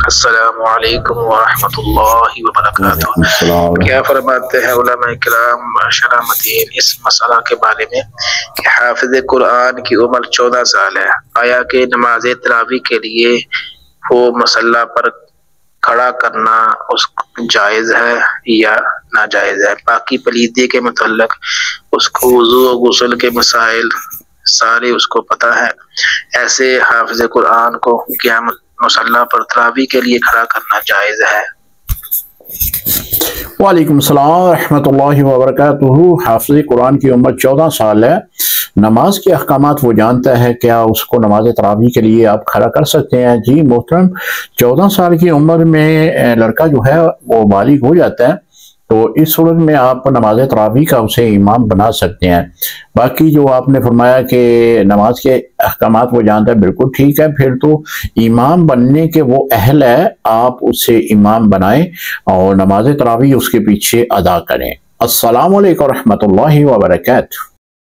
السلام علیکم ورحمۃ اللہ وبرکاتہ۔ کیا فرماتے ہیں علماء کرام شرح متین اس مسئلہ کے بارے میں کہ حافظ قرآن کی عمر 14 سال ہے، آیا کہ نماز تراویح کے لیے وہ مصلی پر کھڑا کرنا اس جائز ہے یا ناجائز ہے؟ باقی پلیدی کے متعلق اس کو وضو و غسل کے مسائل سارے اس کو پتہ ہے۔ ایسے حافظ قرآن کو کیا مصلی پر تراویح کے لیے کھڑا کرنا جائز ہے؟ وعلیکم السلام ورحمۃ اللہ وبرکاتہ۔ حافظ قرآن کی عمر 14 سال ہے، نماز کے احکامات وہ جانتا ہے، کیا اس کو نماز تراویح کے لیے آپ کھڑا کر سکتے ہیں؟ جی محترم، 14 سال کی عمر میں لڑکا جو ہے وہ بالغ ہو جاتا ہے، تو اس صورت میں آپ نماز تراویح کا اسے امام بنا سکتے ہیں۔ باقی جو آپ نے فرمایا کہ نماز کے احکامات وہ جانتا ہے، بالکل ٹھیک ہے، پھر تو امام بننے کے وہ اہل ہے، آپ اسے امام بنائیں اور نماز تراویح اس کے پیچھے ادا کریں۔ السلام علیکم ورحمۃ اللہ وبرکاتہ۔